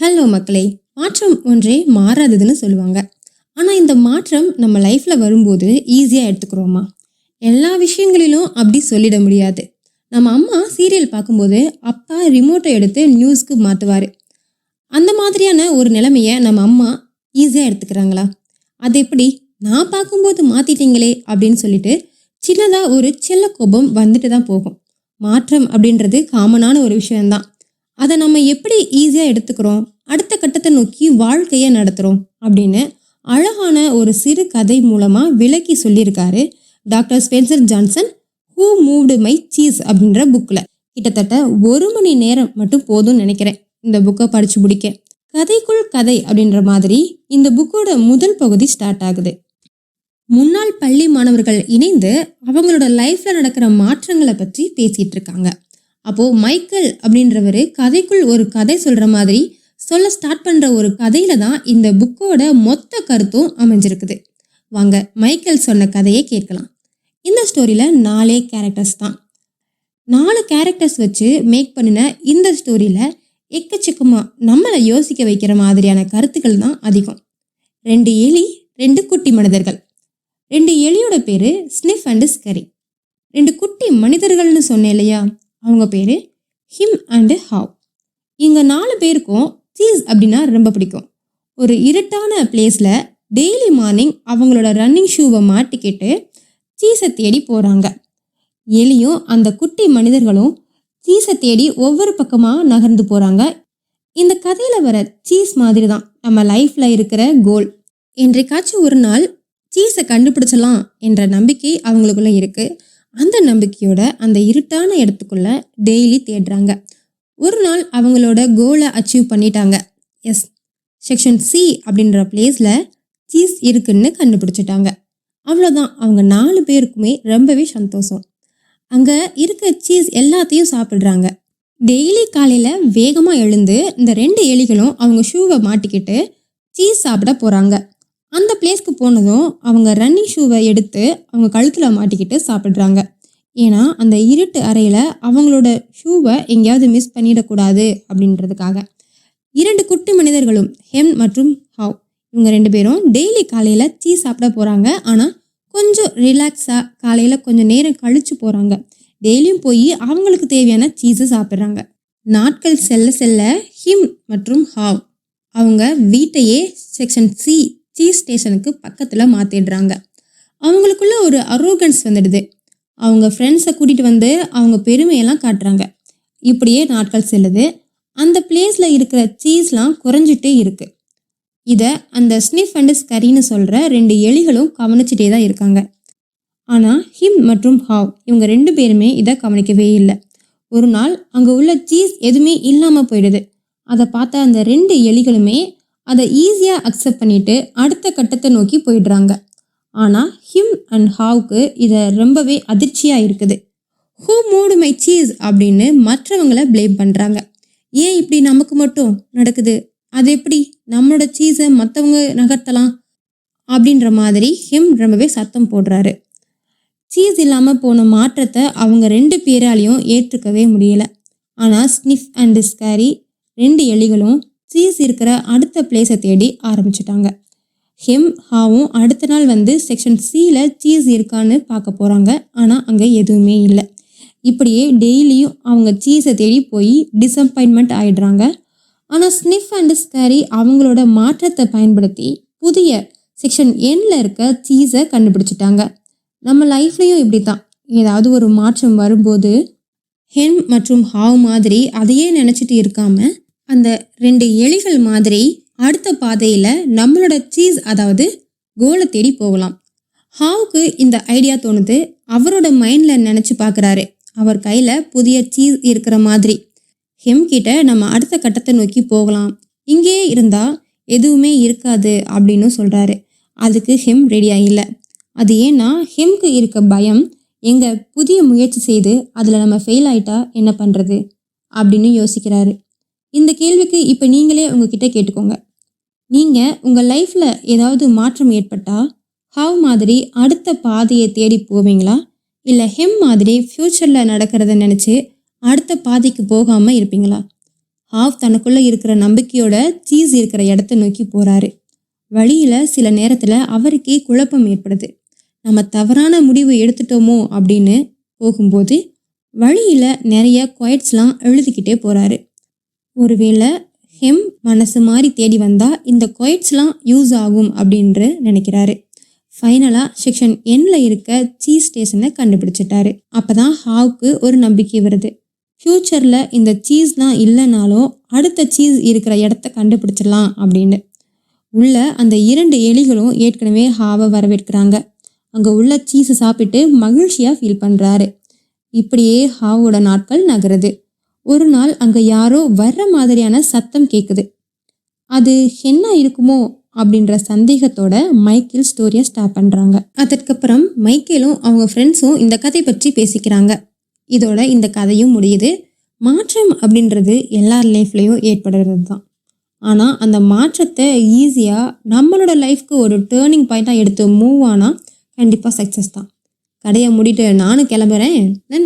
Hello மக்களே. மாற்றம் ஒன்றே மாறாததுன்னு சொல்லுவாங்க. ஆனால் இந்த மாற்றம் நம்ம லைஃப்பில் வரும்போது ஈஸியாக எடுத்துக்கிறோமா? எல்லா விஷயங்களிலும் அப்படி சொல்லிட முடியாது. நம்ம அம்மா சீரியல் பார்க்கும்போது அப்பா ரிமோட்டை எடுத்து நியூஸ்க்கு மாற்றுவார். அந்த மாதிரியான ஒரு நிலைமையை நம்ம அம்மா ஈஸியாக எடுத்துக்கிறாங்களா? அது எப்படி? நான் பார்க்கும்போது மாற்றிட்டீங்களே அப்படின்னு சொல்லிட்டு சின்னதாக ஒரு செல்ல கோபம் வந்துட்டு தான் போகும். மாற்றம் அப்படின்றது காமனான ஒரு விஷயம்தான். அதை நம்ம எப்படி ஈஸியாக எடுத்துக்கிறோம், அடுத்த கட்டத்தை நோக்கி வாழ்க்கையை நடத்துகிறோம் அப்படின்னு அழகான ஒரு சிறு கதை மூலமாக விளக்கி சொல்லியிருக்காரு doctor Spencer Johnson who moved my cheese அப்படின்ற புக்கில். கிட்டத்தட்ட 1 மணி நேரம் மட்டும் போதும்னு நினைக்கிறேன் இந்த புக்கை படித்து முடிக்க. கதைக்குள் கதை அப்படின்ற மாதிரி இந்த புக்கோட முதல் பகுதி ஸ்டார்ட் ஆகுது. முன்னாள் பள்ளி மாணவர்கள் இணைந்து அவங்களோட லைஃப்ல நடக்கிற மாற்றங்களை பற்றி பேசிட்டு இருக்காங்க. அப்போ மைக்கேல் அப்படின்றவரு கதைக்குள் ஒரு கதை சொல்ற மாதிரி சொல்ல ஸ்டார்ட் பண்ற ஒரு கதையில தான் இந்த புக்கோட மொத்த கருத்தும் அமைஞ்சிருக்குது. வாங்க மைக்கேல் சொன்ன கதையை கேட்கலாம். இந்த ஸ்டோரியில 4 கேரக்டர்ஸ் தான். 4 கேரக்டர்ஸ் வச்சு மேக் பண்ணின இந்த ஸ்டோரியில எக்கச்சக்கமா நம்மளை யோசிக்க வைக்கிற மாதிரியான கருத்துக்கள் தான் அதிகம். 2 எலி, 2 குட்டி மனிதர்கள். 2 எலியோட பேரு ஸ்னிஃப் அண்ட் ஸ்கரி. 2 குட்டி மனிதர்கள்னு சொன்னேன் இல்லையா, அவங்க பேரு ஹிம் அண்ட் ஹாவ். இங்க 4 பேருக்கும் சீஸ் அப்படின்னா ரொம்ப பிடிக்கும். ஒரு இருட்டான பிளேஸ்ல டெய்லி மார்னிங் அவங்களோட ரன்னிங் ஷூவை மாட்டிக்கிட்டு சீஸை தேடி போறாங்க. எலியும் அந்த குட்டி மனிதர்களும் சீஸை தேடி ஒவ்வொரு பக்கமா நகர்ந்து போறாங்க. இந்த கதையில வர சீஸ் மாதிரி தான் நம்ம லைஃப்ல இருக்கிற கோல். என்றைக்காச்சும் ஒரு நாள் சீஸை கண்டுபிடிச்சலாம் என்ற நம்பிக்கை அவங்களுக்குள்ள இருக்கு. அந்த நம்பிக்கையோட அந்த இருட்டான இடத்துக்குள்ள டெய்லி தேடுறாங்க. ஒரு நாள் அவங்களோட கோலை அச்சீவ் பண்ணிட்டாங்க. எஸ், செக்ஷன் சி அப்படின்ற பிளேஸ்ல சீஸ் இருக்குன்னு கண்டுபிடிச்சிட்டாங்க. அவ்வளோதான், அவங்க 4 பேருக்குமே ரொம்பவே சந்தோஷம். அங்கே இருக்க சீஸ் எல்லாத்தையும் சாப்பிட்றாங்க. டெய்லி காலையில் வேகமாக எழுந்து இந்த 2 எலிகளும் அவங்க ஷூவை மாட்டிக்கிட்டு சீஸ் சாப்பிட போகிறாங்க. அந்த பிளேஸ்க்கு போனதும் அவங்க ரன்னிங் ஷூவை எடுத்து அவங்க கழுத்தில் மாட்டிக்கிட்டு சாப்பிட்றாங்க. ஏன்னா அந்த இருட்டு அறையில் அவங்களோட ஷூவை எங்கேயாவது மிஸ் பண்ணிடக்கூடாது அப்படின்றதுக்காக. 2 குட்டி மனிதர்களும் ஹெம் மற்றும் ஹாவ், இவங்க 2 பேரும் டெய்லி காலையில் சீஸ் சாப்பிட போகிறாங்க. ஆனால் கொஞ்சம் ரிலாக்ஸாக காலையில் கொஞ்சம் நேரம் கழித்து போகிறாங்க. டெய்லியும் போய் அவங்களுக்கு தேவையான சீஸை சாப்பிட்றாங்க. நாட்கள் செல்ல செல்ல ஹிம் மற்றும் ஹாவ் அவங்க வீட்டையே செக்ஷன் சி சீஸ் ஸ்டேஷனுக்கு பக்கத்தில் மாற்றிடுறாங்க. அவங்களுக்குள்ள ஒரு அரோகன்ஸ் வந்துடுது. அவங்க ஃப்ரெண்ட்ஸை கூட்டிகிட்டு வந்து அவங்க பெருமையெல்லாம் காட்டுறாங்க. இப்படியே நாட்கள் செல்லுது. அந்த பிளேஸில் இருக்கிற சீஸ்லாம் குறைஞ்சிட்டே இருக்கு. இதை அந்த ஸ்னிஃப் அண்ட் ஸ்கரின்னு சொல்கிற 2 எலிகளும் கவனிச்சிட்டே தான் இருக்காங்க. ஆனால் ஹிம் மற்றும் ஹாவ் இவங்க 2 பேருமே இதை கவனிக்கவே இல்லை. ஒரு நாள் அங்கே உள்ள சீஸ் எதுவுமே இல்லாமல் போயிடுது. அதை பார்த்த அந்த 2 எலிகளுமே அதை ஈஸியாக அக்செப்ட் பண்ணிட்டு அடுத்த கட்டத்தை நோக்கி போயிடுறாங்க. ஆனால் ஹிம் அண்ட் ஹாவுக்கு இதை ரொம்பவே அதிர்ச்சியாக இருக்குது. ஹூ மூவ்டு மை சீஸ் அப்படின்னு மற்றவங்களை ப்ளேம் பண்ணுறாங்க. ஏன் இப்படி நமக்கு மட்டும் நடக்குது, அது எப்படி நம்மளோட சீஸை மற்றவங்க நகர்த்தலாம் அப்படின்ற மாதிரி ஹிம் ரொம்பவே சத்தம் போடுறாரு. சீஸ் இல்லாமல் போன மாற்றத்தை அவங்க 2 பேராலையும் ஏற்றுக்கவே முடியல. ஆனால் ஸ்னிஃப் அண்ட் ஸ்கரி 2 எலிகளும் சீஸ் இருக்கிற அடுத்த பிளேஸை தேடி ஆரம்பிச்சிட்டாங்க. ஹெம் ஹாவும் அடுத்த நாள் வந்து செக்ஷன் சியில் சீஸ் இருக்கான்னு பார்க்க போகிறாங்க. ஆனால் அங்கே எதுவுமே இல்லை. இப்படியே டெய்லியும் அவங்க சீஸை தேடி போய் டிசப்பாயின்மெண்ட் ஆகிடுறாங்க. ஆனால் ஸ்னிஃப் அண்ட் ஸ்கரி அவங்களோட மாற்றத்தை பயன்படுத்தி புதிய செக்ஷன் எண்ணில் இருக்க சீஸை கண்டுபிடிச்சிட்டாங்க. நம்ம லைஃப்லேயும் இப்படி தான், ஏதாவது ஒரு மாற்றம் வரும்போது ஹெம் மற்றும் ஹாவ் மாதிரி அதையே நினச்சிட்டு இருக்காம அந்த 2 எலிகள் மாதிரி அடுத்த பாதையில் நம்மளோட சீஸ் அதாவது கோலை தேடி போகலாம். ஹாவுக்கு இந்த ஐடியா தோணுது. அவரோட மைண்டில் நினச்சி பார்க்குறாரு. அவர் கையில் புதிய சீஸ் இருக்கிற மாதிரி. ஹெம் கிட்ட நம்ம அடுத்த கட்டத்தை நோக்கி போகலாம், இங்கேயே இருந்தால் எதுவுமே இருக்காது அப்படின்னு சொல்கிறாரு. அதுக்கு ஹெம் ரெடியாக இல்லை. அது ஏன்னா ஹெம்க்கு இருக்க பயம், எங்கே புதிய முயற்சி செய்து அதில் நம்ம ஃபெயில் ஆகிட்டா என்ன பண்ணுறது அப்படின்னு யோசிக்கிறாரு. இந்த கேள்விக்கு இப்போ நீங்களே உங்ககிட்ட கேட்டுக்கோங்க. நீங்கள் உங்கள் லைஃப்பில் ஏதாவது மாற்றம் ஏற்பட்டால் ஹவ் மாதிரி அடுத்த பாதையை தேடி போவீங்களா, இல்லை ஹெம் மாதிரி ஃப்யூச்சரில் நடக்கிறத நினச்சி அடுத்த பாதைக்கு போகாமல் இருப்பீங்களா? ஹாவ் தனக்குள்ளே இருக்கிற நம்பிக்கையோட சீஸ் இருக்கிற இடத்த நோக்கி போகிறாரு. வழியில் சில நேரத்தில் அவருக்கே குழப்பம் ஏற்படுது. நம்ம தவறான முடிவு எடுத்துட்டோமோ அப்படின்னு போகும்போது வழியில் நிறைய குவைட்ஸ்லாம் எழுதிக்கிட்டே போகிறாரு. ஒருவேளை ஹெம் மனசு மாதிரி தேடி வந்தால் இந்த குவைட்ஸ்லாம் யூஸ் ஆகும் அப்படின்று நினைக்கிறாரு. ஃபைனலாக செக்ஷன் எண்ணில் இருக்க சீஸ் ஸ்டேஷனை கண்டுபிடிச்சிட்டாரு. அப்போ தான் ஹாவுக்கு ஒரு நம்பிக்கை வருது. ஃப்யூச்சரில் இந்த சீஸ்லாம் இல்லைனாலும் அடுத்த சீஸ் இருக்கிற இடத்த கண்டுபிடிச்சிடலாம் அப்படின்னு. உள்ள அந்த 2 எலிகளும் ஏற்கனவே ஹாவை வரவேற்கிறாங்க. அங்கே உள்ள சீஸை சாப்பிட்டு மகிழ்ச்சியாக ஃபீல் பண்ணுறாரு. இப்படியே ஹாவோட நாட்கள் நகருது. ஒரு நாள் அங்கே யாரோ வர்ற மாதிரியான சத்தம் கேட்குது. அது என்ன இருக்குமோ அப்படின்ற சந்தேகத்தோட மைக்கேல் ஸ்டோரியை ஸ்டார்ட் பண்ணுறாங்க. அதற்கப்புறம் மைக்கேலும் அவங்க ஃப்ரெண்ட்ஸும் இந்த கதை பற்றி பேசிக்கிறாங்க. இதோட இந்த கதையும் முடியுது. மாற்றம் அப்படின்றது எல்லார் லைஃப்லேயும் ஏற்படுறது தான். ஆனால் அந்த மாற்றத்தை ஈஸியாக நம்மளோட லைஃப்க்கு ஒரு டேர்னிங் பாயிண்ட்டாக எடுத்து மூவ் ஆனால் கண்டிப்பாக சக்ஸஸ் தான். கடையை மூடிட்டு நானும் கிளம்புறேன். நன்றி.